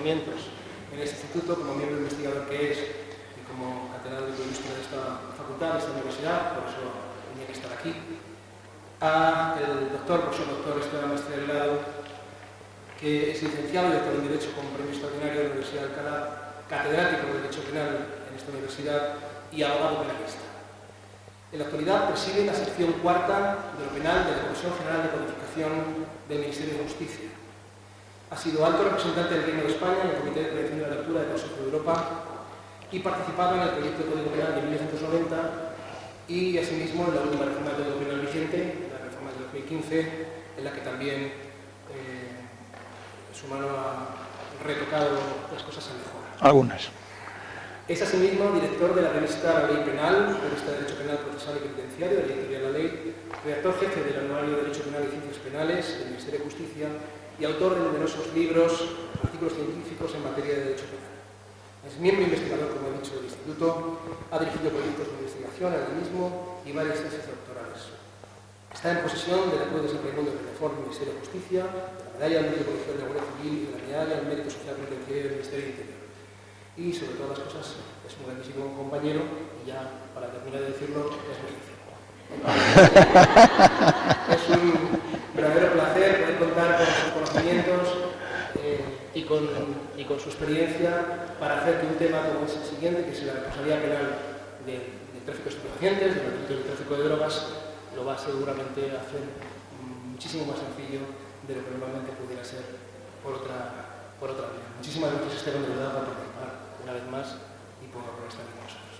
conocimientos en este instituto, como miembro investigador que es y como catedrático ilustre de esta facultad, de esta universidad, por eso tenía que estar aquí. Al profesor doctor Esteban Mestre Delgado, que es licenciado y doctor en Derecho con premio extraordinario de la Universidad de Alcalá, catedrático de Derecho Penal en esta universidad y abogado penalista. En la actualidad preside la sección cuarta de lo penal de la Comisión General de Codificación del Ministerio de Justicia. Ha sido alto representante del Reino de España en el Comité de Prevención de la Lectura del Consejo de Europa y participado en el proyecto de Código Penal de 1990 y, asimismo, en la última reforma del Código Penal vigente, la reforma de 2015, en la que también su mano ha retocado las cosas a mejor. Algunas. Es asimismo director de la revista La Ley Penal, revista de Derecho Penal Procesal y Penitenciario de la editorial La Ley, redactor jefe del Anuario de Derecho Penal y Ciencias Penales del Ministerio de Justicia y autor de numerosos libros, artículos científicos en materia de derecho penal. Es miembro investigador, como he dicho, del Instituto, ha dirigido proyectos de investigación en el mismo y varias tesis doctorales. Está en posesión de la Cruz de San Raimundo de Reforma del Ministerio de Justicia, de la Medalla al Mérito Policial de la Guardia Civil y de la Medalla al Mérito Social Penitenciario del Ministerio de Interior. Y, sobre todas las cosas, es un grandísimo compañero y ya, para terminar de decirlo, es muy difícil. Es un verdadero placer poder contar con sus conocimientos y con su experiencia para hacer que un tema como es el siguiente, que es la responsabilidad penal del tráfico de estupefacientes, del tráfico de drogas, lo va seguramente a hacer muchísimo más sencillo de lo que normalmente pudiera ser por otra vía. Muchísimas gracias, Esteban, de verdad, por participar una vez más y por estar con nosotros.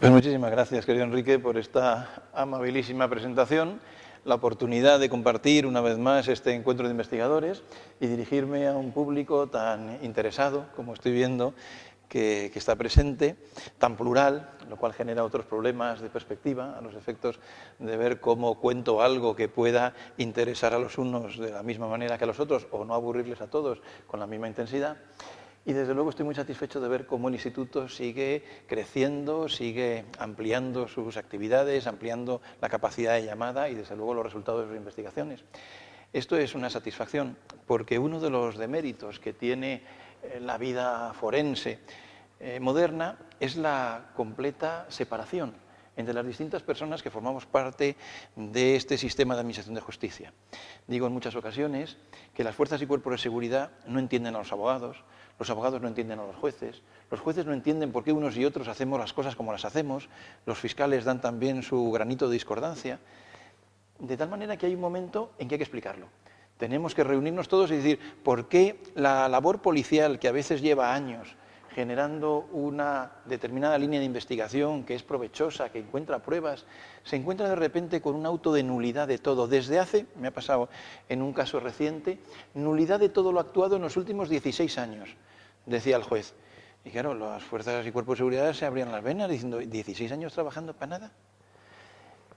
Pues muchísimas gracias, querido Enrique, por esta amabilísima presentación, la oportunidad de compartir una vez más este encuentro de investigadores y dirigirme a un público tan interesado, como estoy viendo, que está presente, tan plural, lo cual genera otros problemas de perspectiva, a los efectos de ver cómo cuento algo que pueda interesar a los unos de la misma manera que a los otros o no aburrirles a todos con la misma intensidad. Y desde luego estoy muy satisfecho de ver cómo el Instituto sigue creciendo, sigue ampliando sus actividades, ampliando la capacidad de llamada y desde luego los resultados de sus investigaciones. Esto es una satisfacción porque uno de los deméritos que tiene la vida forense moderna es la completa separación entre las distintas personas que formamos parte de este sistema de administración de justicia. Digo en muchas ocasiones que las fuerzas y cuerpos de seguridad no entienden a los abogados no entienden a los jueces no entienden por qué unos y otros hacemos las cosas como las hacemos, los fiscales dan también su granito de discordancia, de tal manera que hay un momento en que hay que explicarlo. Tenemos que reunirnos todos y decir por qué la labor policial, que a veces lleva años generando una determinada línea de investigación que es provechosa, que encuentra pruebas, se encuentra de repente con un auto de nulidad de todo. Desde hace, me ha pasado en un caso reciente, nulidad de todo lo actuado en los últimos 16 años, decía el juez. Y claro, las fuerzas y cuerpos de seguridad se abrían las venas diciendo, ¿16 años trabajando para nada?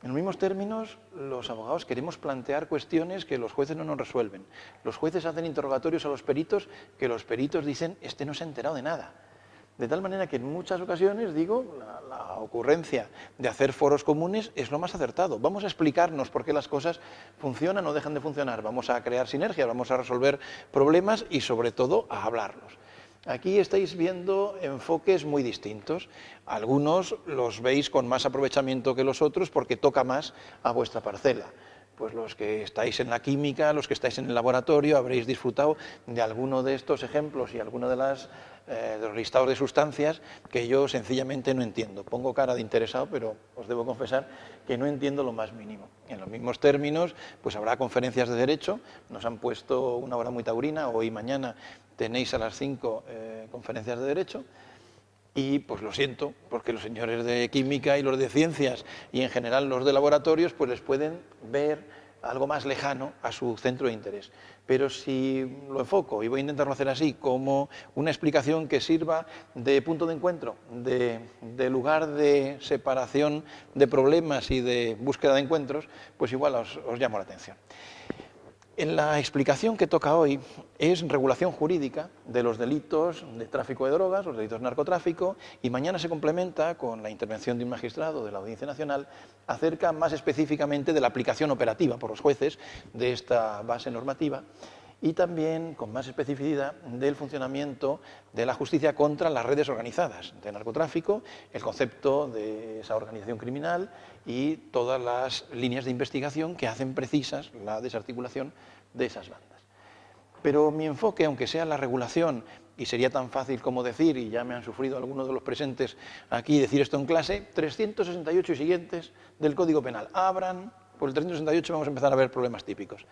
En los mismos términos, los abogados queremos plantear cuestiones que los jueces no nos resuelven. Los jueces hacen interrogatorios a los peritos que los peritos dicen, este no se ha enterado de nada. De tal manera que en muchas ocasiones, digo, la ocurrencia de hacer foros comunes es lo más acertado. Vamos a explicarnos por qué las cosas funcionan o dejan de funcionar. Vamos a crear sinergias, vamos a resolver problemas y, sobre todo, a hablarlos. Aquí estáis viendo enfoques muy distintos. Algunos los veis con más aprovechamiento que los otros porque toca más a vuestra parcela. Pues los que estáis en la química, los que estáis en el laboratorio, habréis disfrutado de alguno de estos ejemplos y alguno de los listados de sustancias que yo sencillamente no entiendo. Pongo cara de interesado, pero os debo confesar que no entiendo lo más mínimo. En los mismos términos, pues habrá conferencias de derecho, nos han puesto una hora muy taurina, hoy y mañana tenéis a las 5 conferencias de derecho, y pues lo siento, porque los señores de química y los de ciencias y en general los de laboratorios pues les pueden ver algo más lejano a su centro de interés. Pero si lo enfoco, y voy a intentarlo hacer así, como una explicación que sirva de punto de encuentro, de lugar de separación de problemas y de búsqueda de encuentros, pues igual os llamo la atención. En la explicación que toca hoy es regulación jurídica de los delitos de tráfico de drogas, los delitos de narcotráfico, y mañana se complementa con la intervención de un magistrado de la Audiencia Nacional acerca más específicamente de la aplicación operativa por los jueces de esta base normativa y también con más especificidad del funcionamiento de la justicia contra las redes organizadas de narcotráfico, el concepto de esa organización criminal y todas las líneas de investigación que hacen precisas la desarticulación de esas bandas. Pero mi enfoque, aunque sea la regulación, y sería tan fácil como decir, y ya me han sufrido algunos de los presentes aquí decir esto en clase, 368 y siguientes del Código Penal. Abran, por el 368 vamos a empezar a ver problemas típicos.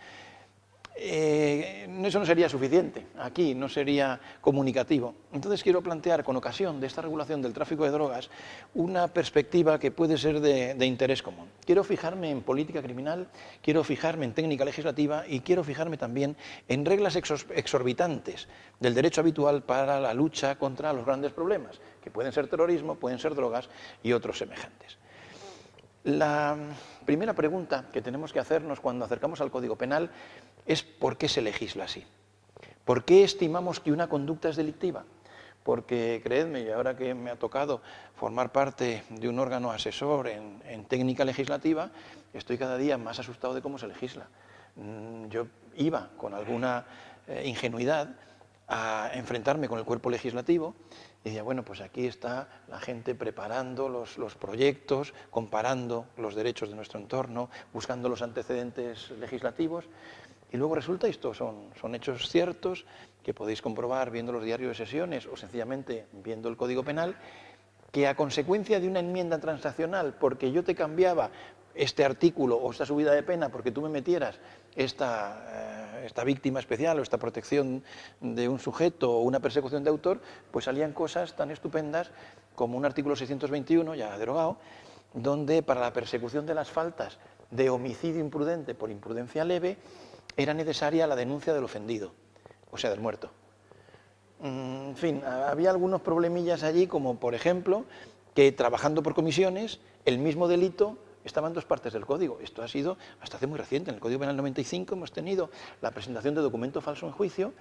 Eso no sería suficiente, aquí no sería comunicativo. Entonces quiero plantear, con ocasión de esta regulación del tráfico de drogas, una perspectiva que puede ser de interés común. Quiero fijarme en política criminal, quiero fijarme en técnica legislativa y quiero fijarme también en reglas exorbitantes del derecho habitual para la lucha contra los grandes problemas, que pueden ser terrorismo, pueden ser drogas y otros semejantes. La primera pregunta que tenemos que hacernos cuando acercamos al Código Penal es ¿por qué se legisla así? ¿Por qué estimamos que una conducta es delictiva? Porque, creedme, y ahora que me ha tocado formar parte de un órgano asesor en técnica legislativa, estoy cada día más asustado de cómo se legisla. Yo iba con alguna ingenuidad a enfrentarme con el cuerpo legislativo y decía, bueno, pues aquí está la gente preparando los proyectos, comparando los derechos de nuestro entorno, buscando los antecedentes legislativos, y luego resulta, esto son hechos ciertos, que podéis comprobar viendo los diarios de sesiones o sencillamente viendo el Código Penal, que a consecuencia de una enmienda transaccional, porque yo te cambiaba este artículo o esta subida de pena porque tú me metieras esta víctima especial o esta protección de un sujeto o una persecución de autor, pues salían cosas tan estupendas como un artículo 621, ya derogado, donde para la persecución de las faltas de homicidio imprudente por imprudencia leve era necesaria la denuncia del ofendido, o sea, del muerto. En fin, había algunos problemillas allí, como por ejemplo, que trabajando por comisiones, el mismo delito estaba en dos partes del código. Esto ha sido hasta hace muy reciente. En el Código Penal 95 hemos tenido la presentación de documento falso en juicio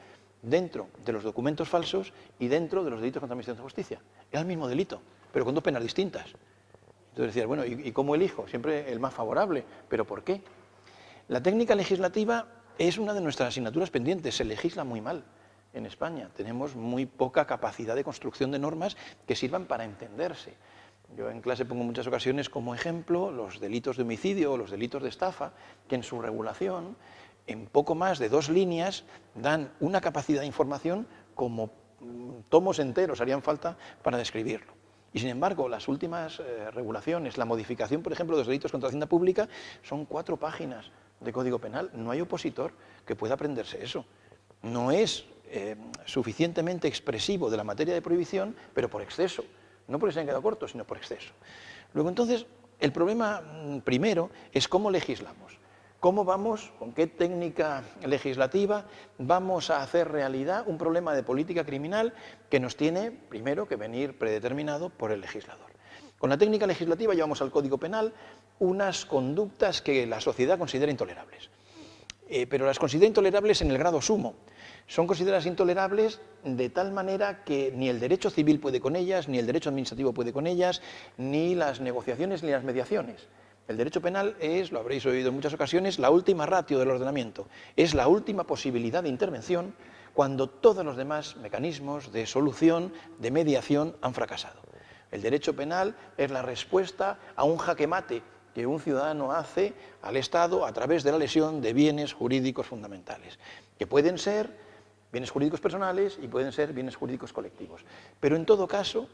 dentro de los documentos falsos y dentro de los delitos contra la Administración de Justicia. Era el mismo delito, pero con dos penas distintas. Entonces decías, bueno, ¿y cómo elijo? Siempre el más favorable. ¿Pero por qué? La técnica legislativa es una de nuestras asignaturas pendientes. Se legisla muy mal en España. Tenemos muy poca capacidad de construcción de normas que sirvan para entenderse. Yo en clase pongo en muchas ocasiones como ejemplo los delitos de homicidio o los delitos de estafa, que en su regulación, en poco más de 2 líneas, dan una capacidad de información como tomos enteros harían falta para describirlo. Y sin embargo, las últimas regulaciones, la modificación, por ejemplo, de los delitos contra la hacienda pública, son 4 páginas de Código Penal. No hay opositor que pueda aprenderse eso. No es suficientemente expresivo de la materia de prohibición, pero por exceso. No porque se hayan quedado cortos, sino por exceso. Luego, entonces, el problema primero es cómo legislamos. ¿Cómo vamos, con qué técnica legislativa vamos a hacer realidad un problema de política criminal que nos tiene, primero, que venir predeterminado por el legislador? Con la técnica legislativa llevamos al Código Penal unas conductas que la sociedad considera intolerables. Pero las considera intolerables en el grado sumo. Son consideradas intolerables de tal manera que ni el derecho civil puede con ellas, ni el derecho administrativo puede con ellas, ni las negociaciones ni las mediaciones. El derecho penal es, lo habréis oído en muchas ocasiones, la última ratio del ordenamiento. Es la última posibilidad de intervención cuando todos los demás mecanismos de solución, de mediación, han fracasado. El derecho penal es la respuesta a un jaque mate que un ciudadano hace al Estado a través de la lesión de bienes jurídicos fundamentales, que pueden ser bienes jurídicos personales y pueden ser bienes jurídicos colectivos. Pero en todo caso,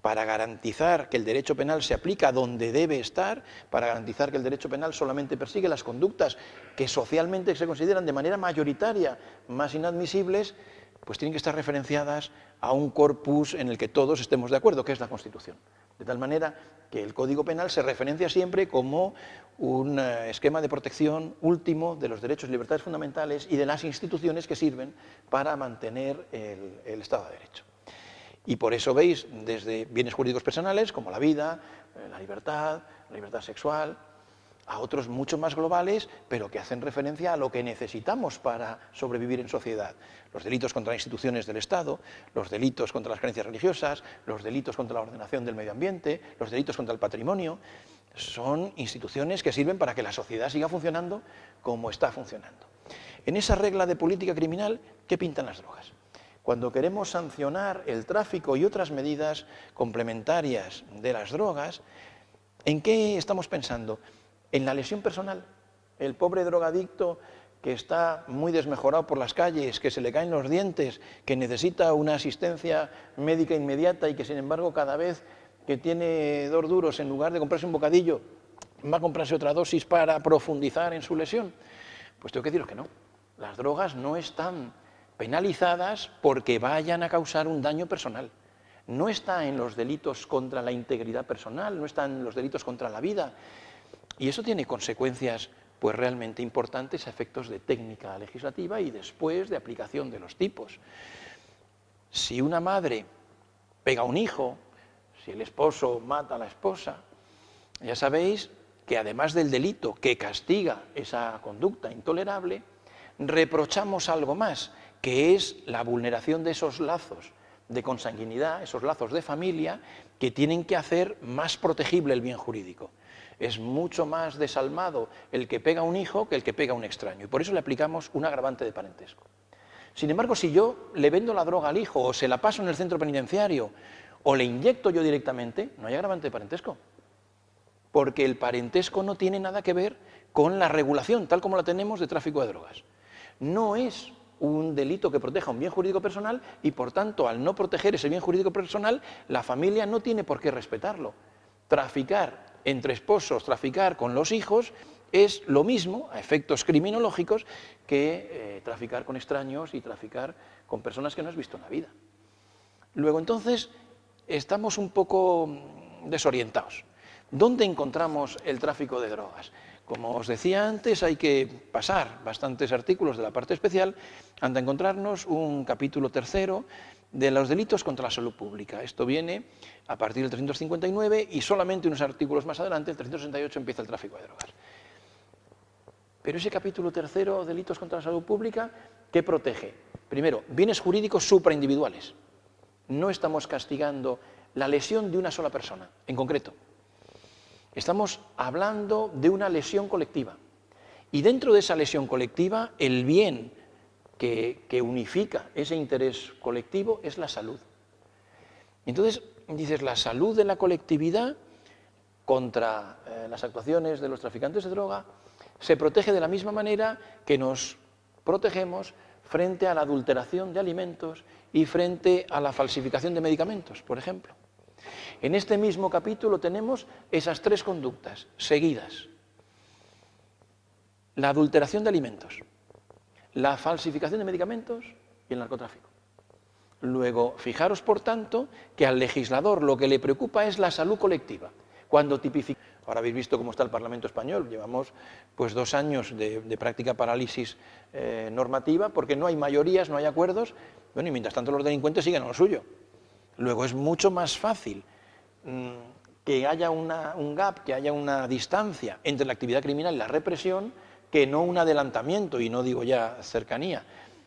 para garantizar que el derecho penal se aplica donde debe estar, para garantizar que el derecho penal solamente persigue las conductas que socialmente se consideran de manera mayoritaria más inadmisibles, pues tienen que estar referenciadas a un corpus en el que todos estemos de acuerdo, que es la Constitución. De tal manera que el Código Penal se referencia siempre como un esquema de protección último de los derechos y libertades fundamentales y de las instituciones que sirven para mantener el Estado de Derecho. Y por eso veis desde bienes jurídicos personales como la vida, la libertad sexual, a otros mucho más globales, pero que hacen referencia a lo que necesitamos para sobrevivir en sociedad. Los delitos contra las instituciones del Estado, los delitos contra las creencias religiosas, los delitos contra la ordenación del medio ambiente, los delitos contra el patrimonio, son instituciones que sirven para que la sociedad siga funcionando como está funcionando. En esa regla de política criminal, ¿qué pintan las drogas? Cuando queremos sancionar el tráfico y otras medidas complementarias de las drogas, ¿en qué estamos pensando? En la lesión personal. El pobre drogadicto que está muy desmejorado por las calles, que se le caen los dientes, que necesita una asistencia médica inmediata y que sin embargo cada vez que tiene 2 duros, en lugar de comprarse un bocadillo, va a comprarse otra dosis para profundizar en su lesión. Pues tengo que deciros que no. Las drogas no están penalizadas porque vayan a causar un daño personal. No está en los delitos contra la integridad personal, no está en los delitos contra la vida. Y eso tiene consecuencias pues realmente importantes a efectos de técnica legislativa y después de aplicación de los tipos. Si una madre pega a un hijo, si el esposo mata a la esposa, ya sabéis que además del delito que castiga esa conducta intolerable, reprochamos algo más, que es la vulneración de esos lazos de consanguinidad, esos lazos de familia, que tienen que hacer más protegible el bien jurídico. Es mucho más desalmado el que pega a un hijo que el que pega a un extraño, y por eso le aplicamos un agravante de parentesco. Sin embargo, si yo le vendo la droga al hijo, o se la paso en el centro penitenciario, o le inyecto yo directamente, no hay agravante de parentesco, porque el parentesco no tiene nada que ver con la regulación, tal como la tenemos de tráfico de drogas. No es un delito que proteja un bien jurídico personal y, por tanto, al no proteger ese bien jurídico personal, la familia no tiene por qué respetarlo. Traficar entre esposos, traficar con los hijos, es lo mismo, a efectos criminológicos, que traficar con extraños y traficar con personas que no has visto en la vida. Luego, entonces, estamos un poco desorientados. ¿Dónde encontramos el tráfico de drogas? Como os decía antes, hay que pasar bastantes artículos de la parte especial hasta encontrarnos un capítulo 3 de los delitos contra la salud pública. Esto viene a partir del 359 y solamente unos artículos más adelante, el 368, empieza el tráfico de drogas. Pero ese capítulo 3, delitos contra la salud pública, ¿qué protege? Primero, bienes jurídicos supraindividuales. No estamos castigando la lesión de una sola persona, en concreto. Estamos hablando de una lesión colectiva. Y dentro de esa lesión colectiva, el bien que unifica ese interés colectivo es la salud. Entonces, dices, la salud de la colectividad contra las actuaciones de los traficantes de droga se protege de la misma manera que nos protegemos frente a la adulteración de alimentos y frente a la falsificación de medicamentos, por ejemplo. En este mismo capítulo tenemos esas 3 conductas seguidas. La adulteración de alimentos, la falsificación de medicamentos y el narcotráfico. Luego, fijaros, por tanto, que al legislador lo que le preocupa es la salud colectiva. Cuando tipifica... Ahora habéis visto cómo está el Parlamento español. Llevamos pues 2 años de práctica parálisis normativa porque no hay mayorías, no hay acuerdos. Bueno, y mientras tanto los delincuentes siguen a lo suyo. Luego es mucho más fácil que haya un gap, que haya una distancia entre la actividad criminal y la represión, que no un adelantamiento, y no digo ya cercanía.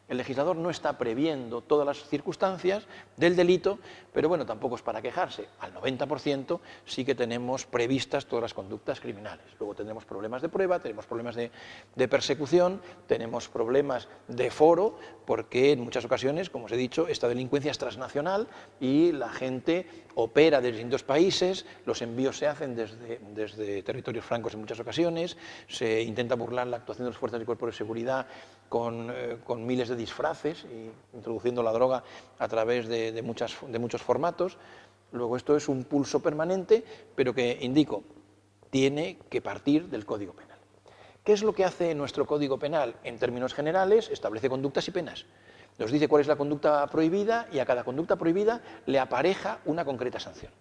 El legislador no está previendo todas las circunstancias del delito, pero bueno, tampoco es para quejarse. Al 90% sí que tenemos previstas todas las conductas criminales. Luego tendremos problemas de prueba, tenemos problemas de persecución, tenemos problemas de foro, porque en muchas ocasiones, como os he dicho, esta delincuencia es transnacional y la gente opera desde distintos países, los envíos se hacen desde territorios francos en muchas ocasiones, se intenta burlar la actuación de las fuerzas y cuerpos de seguridad con miles de disfraces y introduciendo la droga a través de muchos formatos. Luego esto es un pulso permanente, pero que, indico, tiene que partir del Código Penal. ¿Qué es lo que hace nuestro Código Penal? En términos generales, establece conductas y penas. Nos dice cuál es la conducta prohibida y a cada conducta prohibida le apareja una concreta sanción.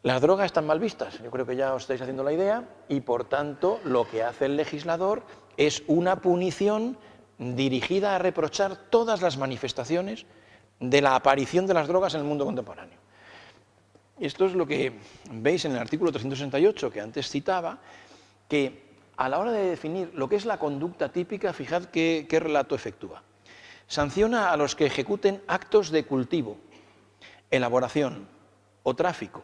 Las drogas están mal vistas, yo creo que ya os estáis haciendo la idea, y por tanto lo que hace el legislador es una punición dirigida a reprochar todas las manifestaciones de la aparición de las drogas en el mundo contemporáneo. Esto es lo que veis en el artículo 368 que antes citaba, que a la hora de definir lo que es la conducta típica, fijad qué relato efectúa. Sanciona a los que ejecuten actos de cultivo, elaboración o tráfico,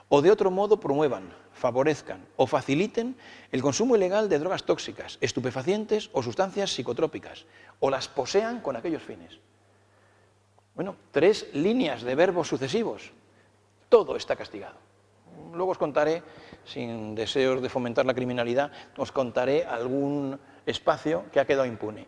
o de otro modo promuevan, favorezcan o faciliten el consumo ilegal de drogas tóxicas, estupefacientes o sustancias psicotrópicas, o las posean con aquellos fines. Bueno, 3 líneas de verbos sucesivos. Todo está castigado. Luego os contaré, sin deseos de fomentar la criminalidad, os contaré algún espacio que ha quedado impune.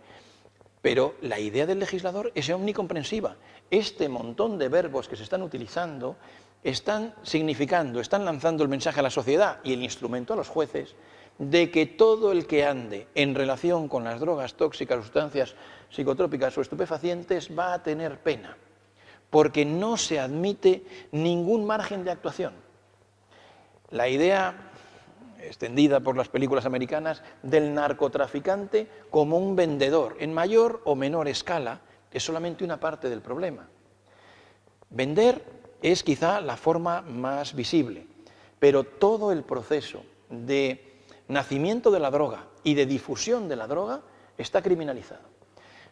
Pero la idea del legislador es omnicomprensiva. Este montón de verbos que se están utilizando están significando, están lanzando el mensaje a la sociedad y el instrumento a los jueces de que todo el que ande en relación con las drogas tóxicas, sustancias psicotrópicas o estupefacientes va a tener pena, porque no se admite ningún margen de actuación. La idea extendida por las películas americanas del narcotraficante como un vendedor en mayor o menor escala es solamente una parte del problema. Vender es quizá la forma más visible, pero todo el proceso de nacimiento de la droga y de difusión de la droga está criminalizado.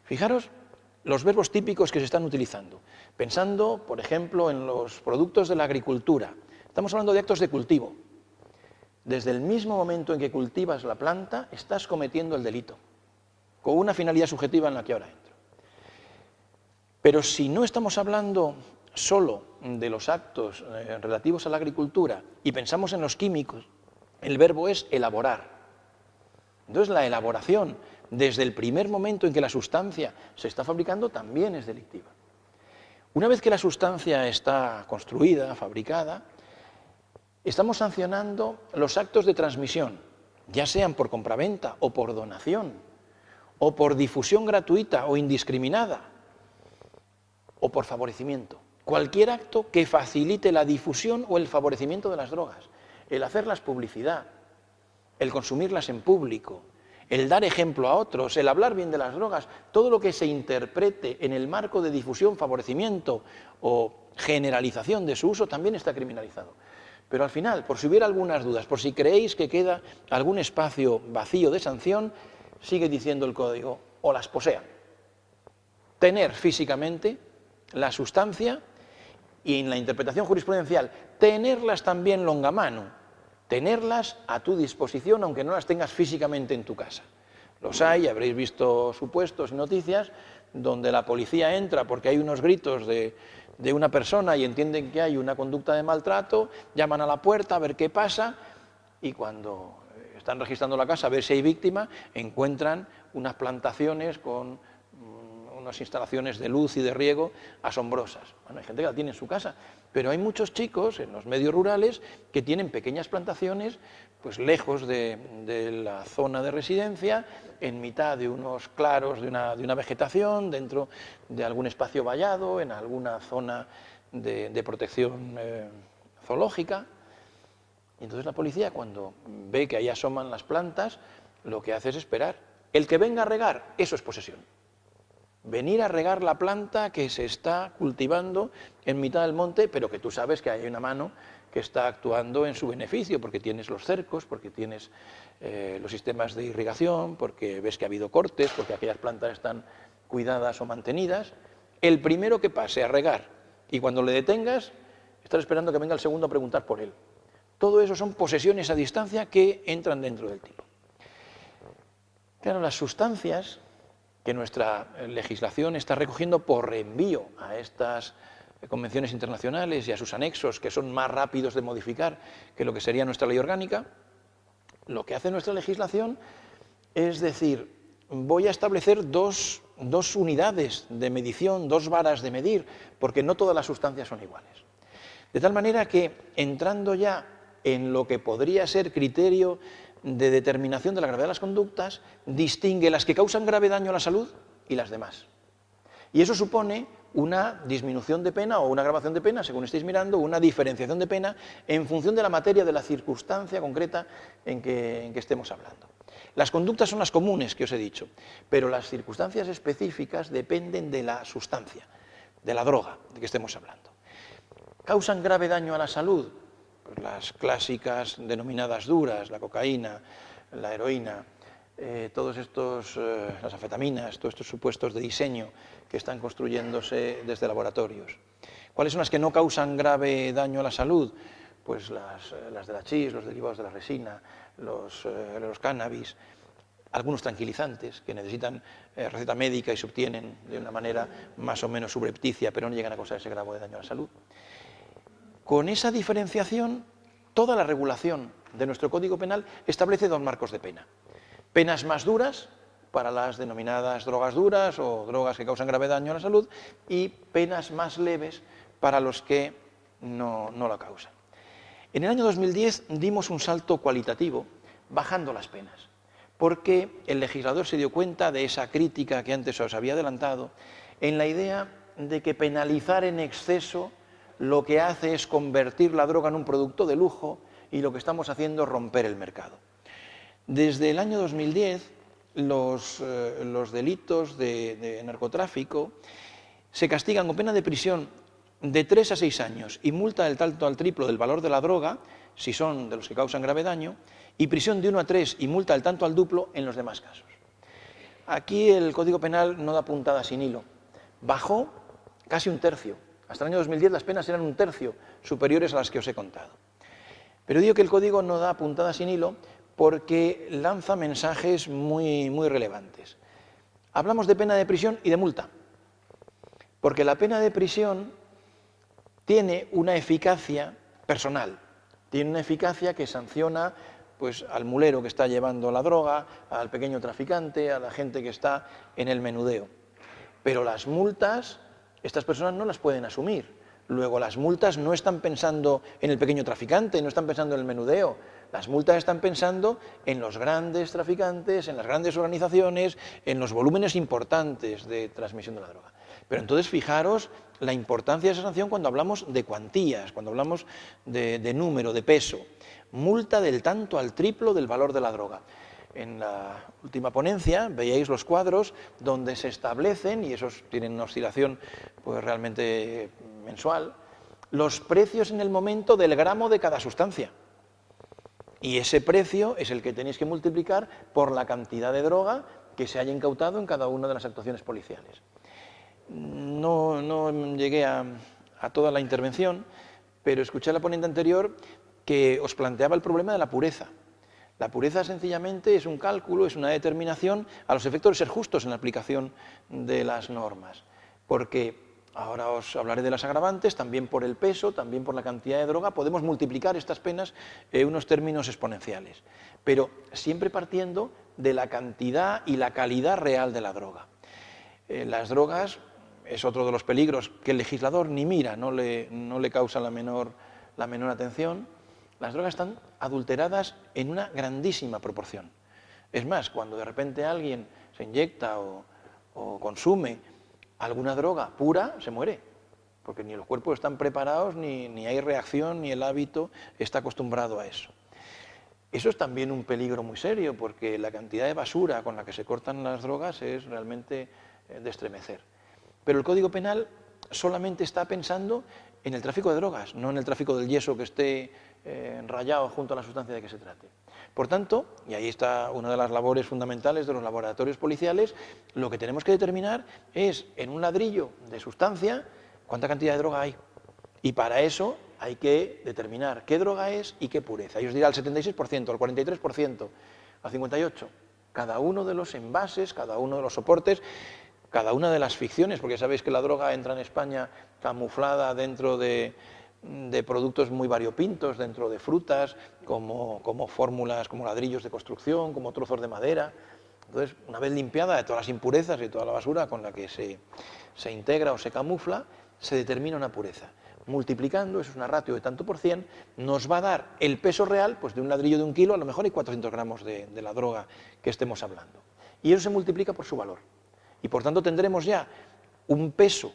Fijaros los verbos típicos que se están utilizando, pensando, por ejemplo, en los productos de la agricultura. Estamos hablando de actos de cultivo. Desde el mismo momento en que cultivas la planta, estás cometiendo el delito, con una finalidad subjetiva en la que ahora entro. Pero si no estamos hablando solo de los actos relativos a la agricultura y pensamos en los químicos, el verbo es elaborar. Entonces la elaboración, desde el primer momento en que la sustancia se está fabricando, también es delictiva. Una vez que la sustancia está construida, fabricada, estamos sancionando los actos de transmisión, ya sean por compraventa o por donación, o por difusión gratuita o indiscriminada, o por favorecimiento. Cualquier acto que facilite la difusión o el favorecimiento de las drogas, el hacerlas publicidad, el consumirlas en público, el dar ejemplo a otros, el hablar bien de las drogas, todo lo que se interprete en el marco de difusión, favorecimiento o generalización de su uso también está criminalizado. Pero al final, por si hubiera algunas dudas, por si creéis que queda algún espacio vacío de sanción, sigue diciendo el código, o las posean. Tener físicamente la sustancia y en la interpretación jurisprudencial, tenerlas también longamano, tenerlas a tu disposición aunque no las tengas físicamente en tu casa. Los hay, habréis visto supuestos y noticias donde la policía entra porque hay unos gritos de una persona y entienden que hay una conducta de maltrato, llaman a la puerta a ver qué pasa y cuando están registrando la casa a ver si hay víctima, encuentran unas plantaciones con unas instalaciones de luz y de riego asombrosas. Bueno, hay gente que la tiene en su casa, pero hay muchos chicos en los medios rurales que tienen pequeñas plantaciones pues lejos de la zona de residencia, en mitad de unos claros de una vegetación, dentro de algún espacio vallado, en alguna zona de protección zoológica. Y entonces la policía, cuando ve que ahí asoman las plantas, lo que hace es esperar. El que venga a regar, eso es posesión. Venir a regar la planta que se está cultivando en mitad del monte, pero que tú sabes que hay una mano que está actuando en su beneficio, porque tienes los cercos, porque tienes los sistemas de irrigación, porque ves que ha habido cortes, porque aquellas plantas están cuidadas o mantenidas. El primero que pase a regar y cuando le detengas, estás esperando que venga el segundo a preguntar por él. Todo eso son posesiones a distancia que entran dentro del tipo. Claro, las sustancias que nuestra legislación está recogiendo por reenvío a estas convenciones internacionales y a sus anexos, que son más rápidos de modificar que lo que sería nuestra ley orgánica, lo que hace nuestra legislación es decir, voy a establecer dos unidades de medición, 2 varas de medir, porque no todas las sustancias son iguales. De tal manera que, entrando ya en lo que podría ser criterio de determinación de la gravedad de las conductas, distingue las que causan grave daño a la salud y las demás. Y eso supone una disminución de pena o una agravación de pena, según estéis mirando, una diferenciación de pena en función de la materia, de la circunstancia concreta en que estemos hablando. Las conductas son las comunes que os he dicho, pero las circunstancias específicas dependen de la sustancia, de la droga de que estemos hablando. ¿Causan grave daño a la salud? Pues las clásicas denominadas duras, la cocaína, la heroína, todos estos, las anfetaminas, todos estos supuestos de diseño que están construyéndose desde laboratorios. ¿Cuáles son las que no causan grave daño a la salud? pues las del hachís, los derivados de la resina, los cannabis, algunos tranquilizantes que necesitan receta médica y se obtienen de una manera más o menos subrepticia, pero no llegan a causar ese grado de daño a la salud. Con esa diferenciación, toda la regulación de nuestro Código Penal establece dos marcos de pena. Penas más duras para las denominadas drogas duras o drogas que causan grave daño a la salud y penas más leves para los que no la causan. En el año 2010 dimos un salto cualitativo bajando las penas, porque el legislador se dio cuenta de esa crítica que antes os había adelantado, en la idea de que penalizar en exceso lo que hace es convertir la droga en un producto de lujo y lo que estamos haciendo es romper el mercado. Desde el año 2010, los delitos de narcotráfico se castigan con pena de prisión de 3 a 6 años y multa del tanto al triplo del valor de la droga, si son de los que causan grave daño, y prisión de 1 a 3 y multa del tanto al duplo en los demás casos. Aquí el Código Penal no da puntada sin hilo. Bajó casi un tercio. Hasta el año 2010 las penas eran un tercio superiores a las que os he contado. Pero digo que el Código no da puntada sin hilo porque lanza mensajes muy relevantes. Hablamos de pena de prisión y de multa, porque la pena de prisión tiene una eficacia personal, tiene una eficacia que sanciona pues, al mulero que está llevando la droga, al pequeño traficante, a la gente que está en el menudeo. Pero las multas, estas personas no las pueden asumir. Luego, las multas no están pensando en el pequeño traficante, no están pensando en el menudeo. Las multas están pensando en los grandes traficantes, en las grandes organizaciones, en los volúmenes importantes de transmisión de la droga. Pero entonces fijaros la importancia de esa sanción cuando hablamos de cuantías, cuando hablamos de número, de peso. Multa del tanto al triplo del valor de la droga. En la última ponencia veíais los cuadros donde se establecen, y esos tienen una oscilación pues, realmente mensual, los precios en el momento del gramo de cada sustancia. Y ese precio es el que tenéis que multiplicar por la cantidad de droga que se haya incautado en cada una de las actuaciones policiales. No llegué a toda la intervención, pero escuché a la ponente anterior que os planteaba el problema de la pureza. La pureza sencillamente es un cálculo, es una determinación a los efectos de ser justos en la aplicación de las normas. Porque ahora os hablaré de las agravantes, también por el peso, también por la cantidad de droga, podemos multiplicar estas penas en unos términos exponenciales. Pero siempre partiendo de la cantidad y la calidad real de la droga. Las drogas es otro de los peligros que el legislador ni mira, no le causa la menor atención. Las drogas están adulteradas en una grandísima proporción. Es más, cuando de repente alguien se inyecta o consume alguna droga pura, se muere, porque ni los cuerpos están preparados, ni hay reacción, ni el hábito está acostumbrado a eso. Eso es también un peligro muy serio, porque la cantidad de basura con la que se cortan las drogas es realmente de estremecer. Pero el Código Penal solamente está pensando en el tráfico de drogas, no en el tráfico del yeso que esté enrayado junto a la sustancia de que se trate. Por tanto, y ahí está una de las labores fundamentales de los laboratorios policiales, lo que tenemos que determinar es, en un ladrillo de sustancia, cuánta cantidad de droga hay. Y para eso hay que determinar qué droga es y qué pureza. Y os dirá al 76%, al 43%, al 58%. Cada uno de los envases, cada uno de los soportes, cada una de las ficciones, porque sabéis que la droga entra en España camuflada dentro de productos muy variopintos, dentro de frutas, como fórmulas, como ladrillos de construcción, como trozos de madera. Entonces, una vez limpiada de todas las impurezas y toda la basura con la que se integra o se camufla, se determina una pureza. Multiplicando, eso es una ratio de tanto por cien, nos va a dar el peso real, pues de un ladrillo de 1 kilo, a lo mejor hay 400 gramos de la droga que estemos hablando. Y eso se multiplica por su valor. Y por tanto tendremos ya un peso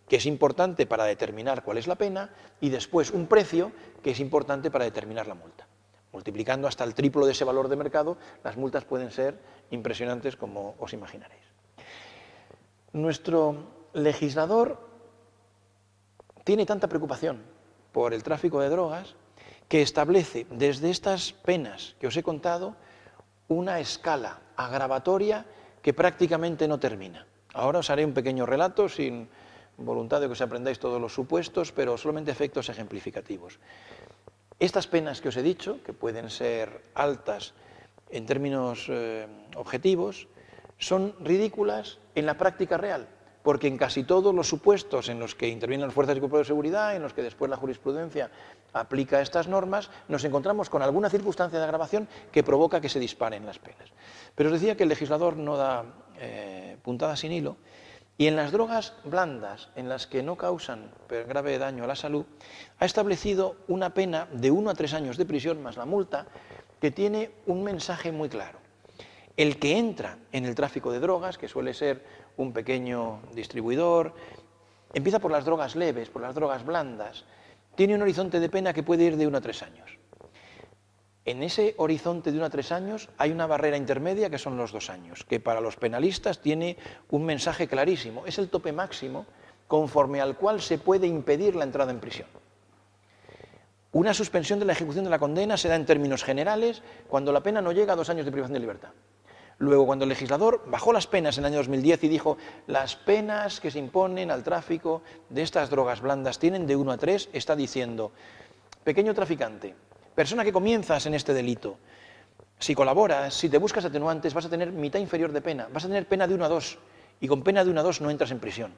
que es importante para determinar cuál es la pena y después un precio que es importante para determinar la multa. Multiplicando hasta el triplo de ese valor de mercado, las multas pueden ser impresionantes como os imaginaréis. Nuestro legislador tiene tanta preocupación por el tráfico de drogas que establece desde estas penas que os he contado una escala agravatoria que prácticamente no termina. Ahora os haré un pequeño relato sin voluntad de que os aprendáis todos los supuestos, pero solamente efectos ejemplificativos. Estas penas que os he dicho, que pueden ser altas en términos objetivos, son ridículas en la práctica real, porque en casi todos los supuestos en los que intervienen las fuerzas y cuerpos de seguridad, en los que después la jurisprudencia aplica estas normas, nos encontramos con alguna circunstancia de agravación que provoca que se disparen las penas. Pero os decía que el legislador no da puntada sin hilo, y en las drogas blandas, en las que no causan grave daño a la salud, ha establecido una pena de 1 a 3 años de prisión más la multa, que tiene un mensaje muy claro. El que entra en el tráfico de drogas, que suele ser un pequeño distribuidor, empieza por las drogas leves, por las drogas blandas, tiene un horizonte de pena que puede ir de 1 a 3 años. En ese horizonte de 1 a 3 años hay una barrera intermedia que son los 2 años, que para los penalistas tiene un mensaje clarísimo. Es el tope máximo conforme al cual se puede impedir la entrada en prisión. Una suspensión de la ejecución de la condena se da en términos generales cuando la pena no llega a 2 años de privación de libertad. Luego, cuando el legislador bajó las penas en el año 2010 y dijo las penas que se imponen al tráfico de estas drogas blandas tienen de 1 a 3, está diciendo, pequeño traficante, persona que comienzas en este delito, si colaboras, si te buscas atenuantes, vas a tener mitad inferior de pena, vas a tener pena de 1 a 2, y con pena de 1 a 2 no entras en prisión.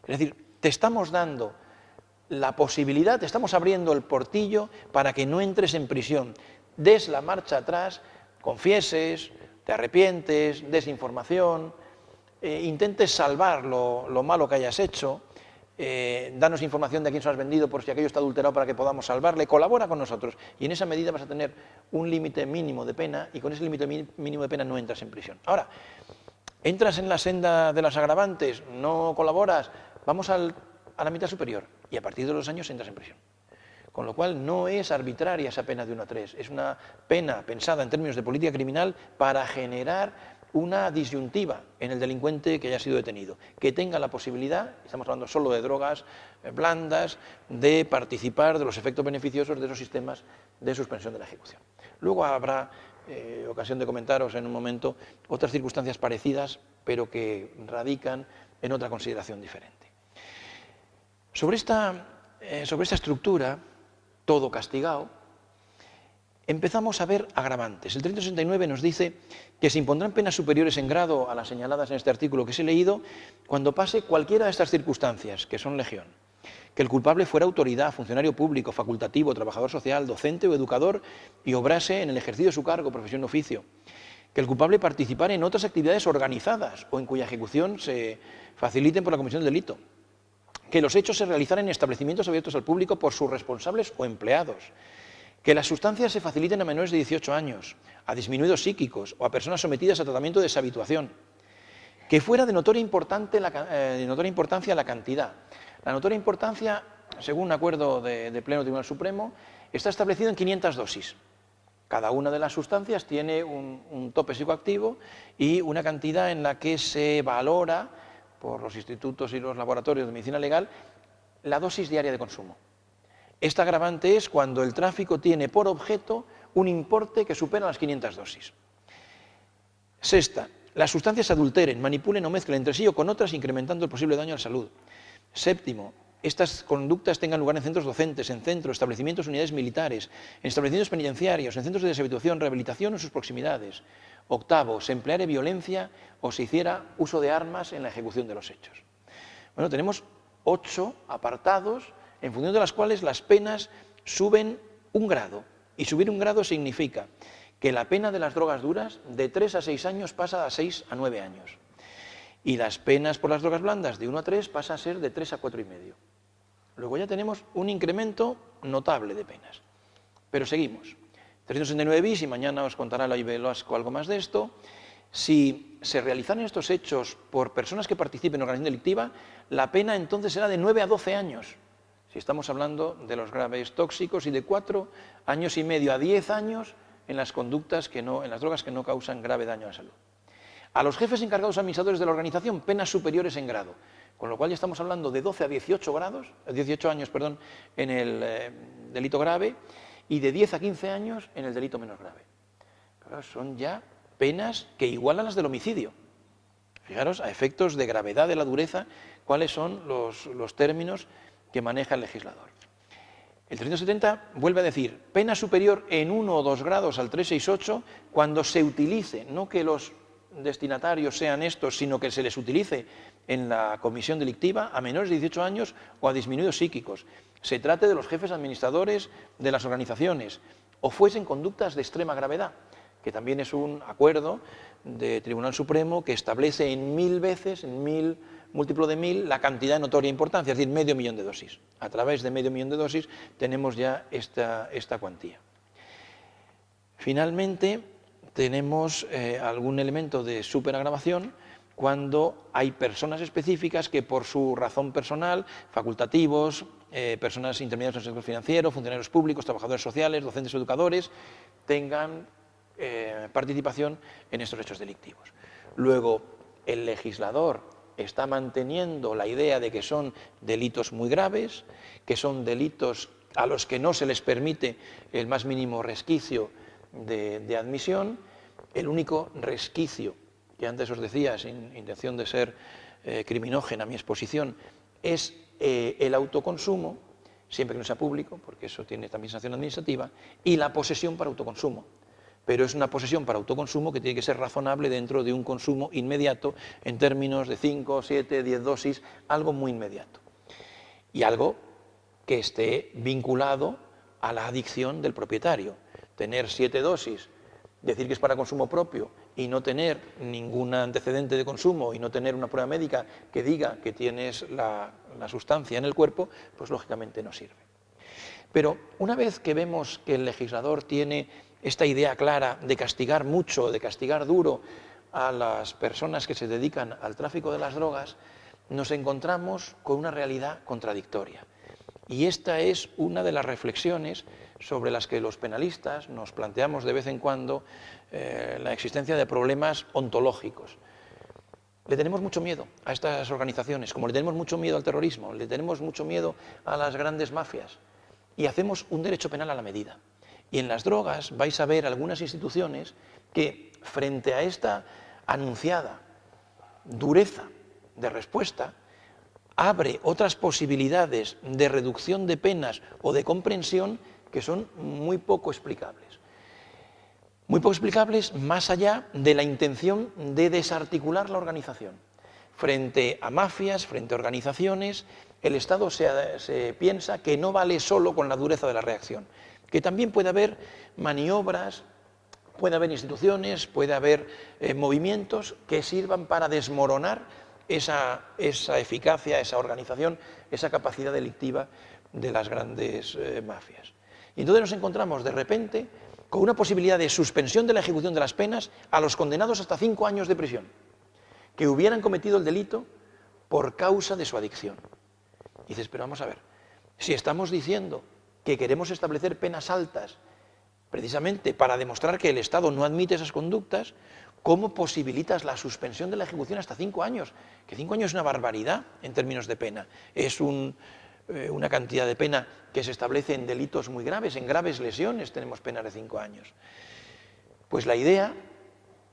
Es decir, te estamos dando la posibilidad, te estamos abriendo el portillo para que no entres en prisión, des la marcha atrás, confieses, te arrepientes, des información, intentes salvar lo malo que hayas hecho, danos información de a quién se lo has vendido por si aquello está adulterado para que podamos salvarle, colabora con nosotros y en esa medida vas a tener un límite mínimo de pena y con ese límite mínimo de pena no entras en prisión. Ahora, entras en la senda de las agravantes, no colaboras, vamos a la mitad superior y a partir de los años entras en prisión. Con lo cual no es arbitraria esa pena de 1 a 3, es una pena pensada en términos de política criminal para generar una disyuntiva en el delincuente que haya sido detenido, que tenga la posibilidad, estamos hablando solo de drogas blandas, de participar de los efectos beneficiosos de esos sistemas de suspensión de la ejecución. Luego habrá ocasión de comentaros en un momento otras circunstancias parecidas, pero que radican en otra consideración diferente. Sobre esta estructura, todo castigado, empezamos a ver agravantes. El 369 nos dice que se impondrán penas superiores en grado a las señaladas en este artículo que os he leído cuando pase cualquiera de estas circunstancias, que son legión. Que el culpable fuera autoridad, funcionario público, facultativo, trabajador social, docente o educador y obrase en el ejercicio de su cargo, profesión o oficio. Que el culpable participara en otras actividades organizadas o en cuya ejecución se faciliten por la comisión del delito. Que los hechos se realizaran en establecimientos abiertos al público por sus responsables o empleados. Que las sustancias se faciliten a menores de 18 años, a disminuidos psíquicos o a personas sometidas a tratamiento de deshabituación. Que fuera de notoria importancia la cantidad. La notoria importancia, según un acuerdo de Pleno Tribunal Supremo, está establecido en 500 dosis. Cada una de las sustancias tiene un tope psicoactivo y una cantidad en la que se valora por los institutos y los laboratorios de medicina legal la dosis diaria de consumo. Esta agravante es cuando el tráfico tiene por objeto un importe que supera las 500 dosis. Sexta, las sustancias se adulteren, manipulen o mezclen entre sí o con otras, incrementando el posible daño a la salud. Séptimo, estas conductas tengan lugar en centros docentes, en centros, establecimientos, unidades militares, en establecimientos penitenciarios, en centros de deshabituación, rehabilitación o en sus proximidades. Octavo, se empleare violencia o se hiciera uso de armas en la ejecución de los hechos. Bueno, tenemos 8 apartados en función de las cuales las penas suben un grado. Y subir un grado significa que la pena de las drogas duras de 3 a 6 años pasa a 6 a 9 años. Y las penas por las drogas blandas de 1 a 3 pasa a ser de 3 a 4,5. Luego ya tenemos un incremento notable de penas. Pero seguimos. 369 bis, y mañana os contará la Velasco algo más de esto. Si se realizaran estos hechos por personas que participen en organización delictiva, la pena entonces será de 9 a 12 años. Si estamos hablando de los graves tóxicos y de 4 años y medio a 10 años en las conductas en las drogas que no causan grave daño a la salud. A los jefes encargados administradores de la organización, penas superiores en grado, con lo cual ya estamos hablando de 12 a 18 años en el delito grave y de 10 a 15 años en el delito menos grave. Claro, son ya penas que igualan las del homicidio. Fijaros, a efectos de gravedad de la dureza, cuáles son los términos que maneja el legislador. El 370 vuelve a decir, pena superior en 1 o 2 grados al 368 cuando se utilice, no que los destinatarios sean estos, sino que se les utilice en la comisión delictiva a menores de 18 años o a disminuidos psíquicos. Se trate de los jefes administradores de las organizaciones o fuesen conductas de extrema gravedad, que también es un acuerdo de Tribunal Supremo que establece en 1000 veces, en 1000 múltiplo de 1000, la cantidad de notoria importancia, es decir, 500.000 de dosis. A través de 500.000 de dosis tenemos ya esta cuantía. Finalmente, tenemos algún elemento de superagravación cuando hay personas específicas que por su razón personal, facultativos, personas intermediarias en el sector financiero, funcionarios públicos, trabajadores sociales, docentes o educadores, tengan participación en estos hechos delictivos. Luego, el legislador está manteniendo la idea de que son delitos muy graves, que son delitos a los que no se les permite el más mínimo resquicio de admisión. El único resquicio, que antes os decía, sin intención de ser criminógena mi exposición, es el autoconsumo, siempre que no sea público, porque eso tiene también sanción administrativa, y la posesión para autoconsumo. Pero es una posesión para autoconsumo que tiene que ser razonable dentro de un consumo inmediato en términos de 5, 7, 10 dosis, algo muy inmediato. Y algo que esté vinculado a la adicción del propietario. Tener 7 dosis, decir que es para consumo propio y no tener ningún antecedente de consumo y no tener una prueba médica que diga que tienes la sustancia en el cuerpo, pues lógicamente no sirve. Pero una vez que vemos que el legislador tiene esta idea clara de castigar mucho, de castigar duro a las personas que se dedican al tráfico de las drogas, nos encontramos con una realidad contradictoria. Y esta es una de las reflexiones sobre las que los penalistas nos planteamos de vez en cuando la existencia de problemas ontológicos. Le tenemos mucho miedo a estas organizaciones, como le tenemos mucho miedo al terrorismo, le tenemos mucho miedo a las grandes mafias, y hacemos un derecho penal a la medida. Y en las drogas vais a ver algunas instituciones que, frente a esta anunciada dureza de respuesta, abre otras posibilidades de reducción de penas o de comprensión que son muy poco explicables. Muy poco explicables más allá de la intención de desarticular la organización. Frente a mafias, frente a organizaciones, el Estado se piensa que no vale solo con la dureza de la reacción, que también puede haber maniobras, puede haber instituciones, puede haber movimientos que sirvan para desmoronar esa eficacia, esa organización, esa capacidad delictiva de las grandes mafias. Y entonces nos encontramos de repente con una posibilidad de suspensión de la ejecución de las penas a los condenados hasta 5 años de prisión, que hubieran cometido el delito por causa de su adicción. Y dices, pero vamos a ver, si estamos diciendo que queremos establecer penas altas precisamente para demostrar que el Estado no admite esas conductas, ¿cómo posibilitas la suspensión de la ejecución hasta 5 años? Que 5 años es una barbaridad en términos de pena. Es una cantidad de pena que se establece en delitos muy graves, en graves lesiones tenemos penas de 5 años. Pues la idea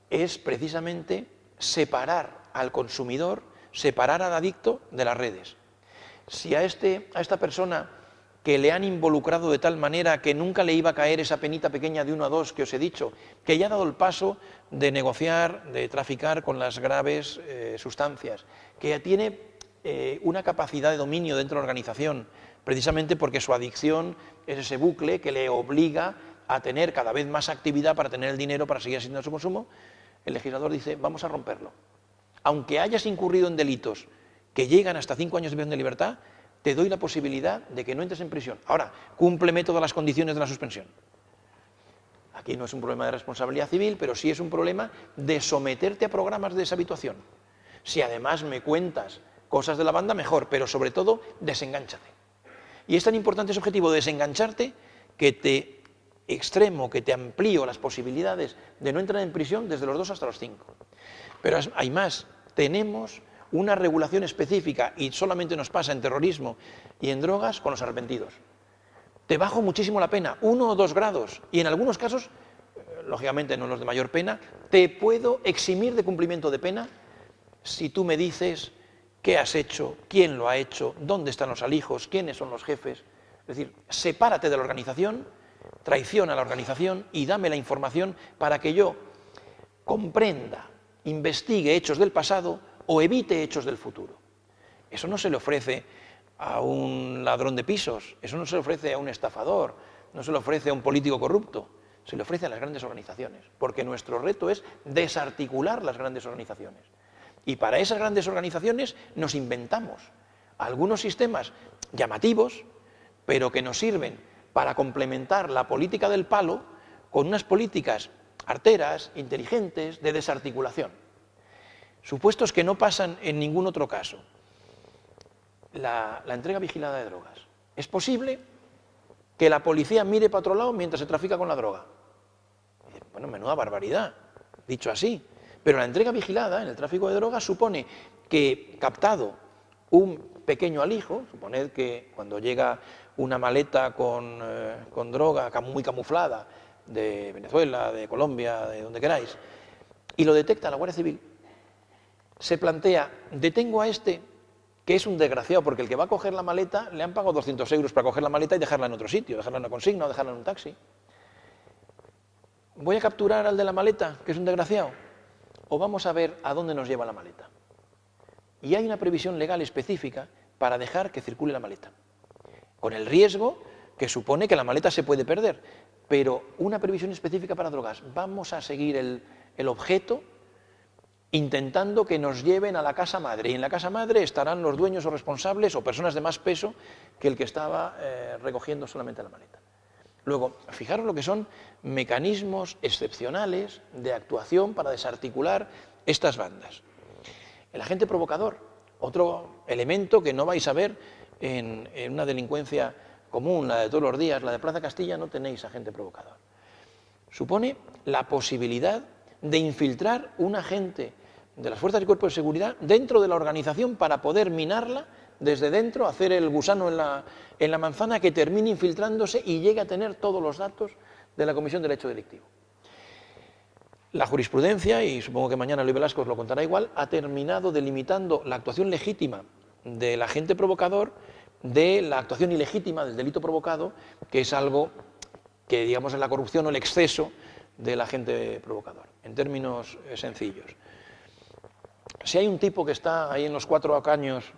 es precisamente separar al consumidor, separar al adicto de las redes. Si a esta persona que le han involucrado de tal manera que nunca le iba a caer esa penita pequeña de 1 a 2 que os he dicho, que ya ha dado el paso de negociar, de traficar con las graves sustancias, que ya tiene una capacidad de dominio dentro de la organización, precisamente porque su adicción es ese bucle que le obliga a tener cada vez más actividad para tener el dinero para seguir asistiendo a su consumo, el legislador dice, vamos a romperlo. Aunque hayas incurrido en delitos que llegan hasta 5 años de prisión de libertad, te doy la posibilidad de que no entres en prisión. Ahora, cúmpleme todas las condiciones de la suspensión. Aquí no es un problema de responsabilidad civil, pero sí es un problema de someterte a programas de deshabituación. Si además me cuentas cosas de la banda, mejor, pero sobre todo, desengánchate. Y es tan importante ese objetivo de desengancharte que te extremo, que te amplío las posibilidades de no entrar en prisión desde los 2 hasta los 5. Pero hay más, tenemos una regulación específica, y solamente nos pasa en terrorismo y en drogas, con los arrepentidos. Te bajo muchísimo la pena, 1 o 2 grados, y en algunos casos, lógicamente no los de mayor pena, te puedo eximir de cumplimiento de pena si tú me dices qué has hecho, quién lo ha hecho, dónde están los alijos, quiénes son los jefes. Es decir, sepárate de la organización, traiciona a la organización y dame la información para que yo comprenda, investigue hechos del pasado o evite hechos del futuro. Eso no se le ofrece a un ladrón de pisos, eso no se le ofrece a un estafador, no se le ofrece a un político corrupto, se le ofrece a las grandes organizaciones, porque nuestro reto es desarticular las grandes organizaciones. Y para esas grandes organizaciones nos inventamos algunos sistemas llamativos, pero que nos sirven para complementar la política del palo con unas políticas arteras, inteligentes, de desarticulación. Supuestos que no pasan en ningún otro caso. La entrega vigilada de drogas. ¿Es posible que la policía mire para otro lado mientras se trafica con la droga? Bueno, menuda barbaridad, dicho así. Pero la entrega vigilada en el tráfico de drogas supone que, captado un pequeño alijo, suponed que cuando llega una maleta con droga muy camuflada de Venezuela, de Colombia, de donde queráis, y lo detecta la Guardia Civil, se plantea, detengo a este, que es un desgraciado, porque el que va a coger la maleta, le han pagado 200 euros para coger la maleta y dejarla en otro sitio, dejarla en una consigna o dejarla en un taxi. ¿Voy a capturar al de la maleta, que es un desgraciado? ¿O vamos a ver a dónde nos lleva la maleta? Y hay una previsión legal específica para dejar que circule la maleta, con el riesgo que supone que la maleta se puede perder, pero una previsión específica para drogas. Vamos a seguir el objeto intentando que nos lleven a la casa madre, y en la casa madre estarán los dueños o responsables o personas de más peso que el que estaba recogiendo solamente la maleta. Luego, fijaros lo que son mecanismos excepcionales de actuación para desarticular estas bandas. El agente provocador, otro elemento que no vais a ver en una delincuencia común, la de todos los días, la de Plaza Castilla, no tenéis agente provocador. Supone la posibilidad de infiltrar un agente de las fuerzas y cuerpos de seguridad dentro de la organización para poder minarla desde dentro, hacer el gusano en la manzana que termine infiltrándose y llegue a tener todos los datos de la comisión del hecho delictivo. La jurisprudencia, y supongo que mañana Luis Velasco os lo contará igual, ha terminado delimitando la actuación legítima del agente provocador de la actuación ilegítima del delito provocado, que es algo que, digamos, es la corrupción o el exceso del agente provocador, en términos sencillos. Si hay un tipo que está ahí en los 4 caños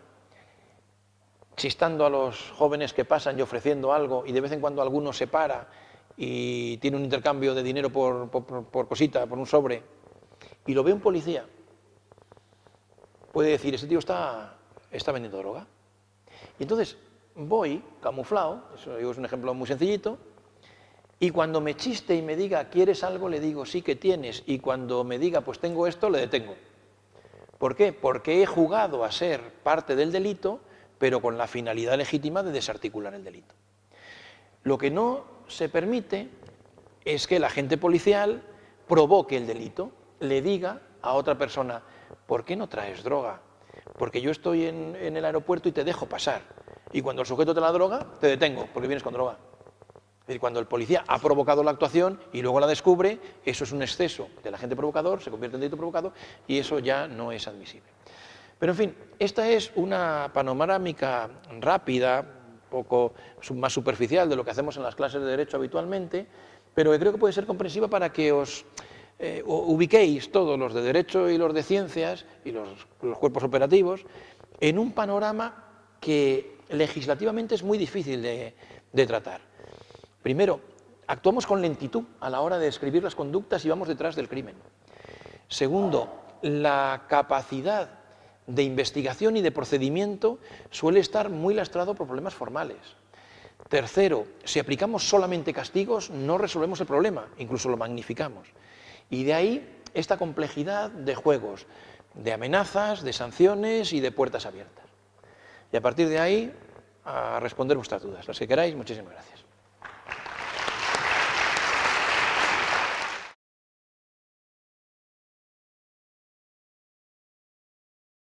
chistando a los jóvenes que pasan y ofreciendo algo, y de vez en cuando alguno se para y tiene un intercambio de dinero por cosita, por un sobre, y lo ve un policía, puede decir, ese tío está vendiendo droga. Y entonces voy, camuflado, eso es un ejemplo muy sencillito, y cuando me chiste y me diga, ¿quieres algo?, le digo, sí que tienes, y cuando me diga, pues tengo esto, le detengo. ¿Por qué? Porque he jugado a ser parte del delito, pero con la finalidad legítima de desarticular el delito. Lo que no se permite es que el agente policial provoque el delito, le diga a otra persona, ¿por qué no traes droga? Porque yo estoy en el aeropuerto y te dejo pasar. Y cuando el sujeto te la droga, te detengo, porque vienes con droga. Es decir, cuando el policía ha provocado la actuación y luego la descubre, eso es un exceso del agente provocador, se convierte en delito provocado y eso ya no es admisible. Pero en fin, esta es una panorámica rápida, un poco más superficial de lo que hacemos en las clases de Derecho habitualmente, pero que creo que puede ser comprensiva para que os ubiquéis todos, los de Derecho y los de Ciencias y los cuerpos operativos, en un panorama que legislativamente es muy difícil de tratar. Primero, actuamos con lentitud a la hora de describir las conductas y vamos detrás del crimen. Segundo, la capacidad de investigación y de procedimiento suele estar muy lastrado por problemas formales. Tercero, si aplicamos solamente castigos no resolvemos el problema, incluso lo magnificamos. Y de ahí esta complejidad de juegos, de amenazas, de sanciones y de puertas abiertas. Y a partir de ahí, a responder vuestras dudas. Las que queráis, muchísimas gracias.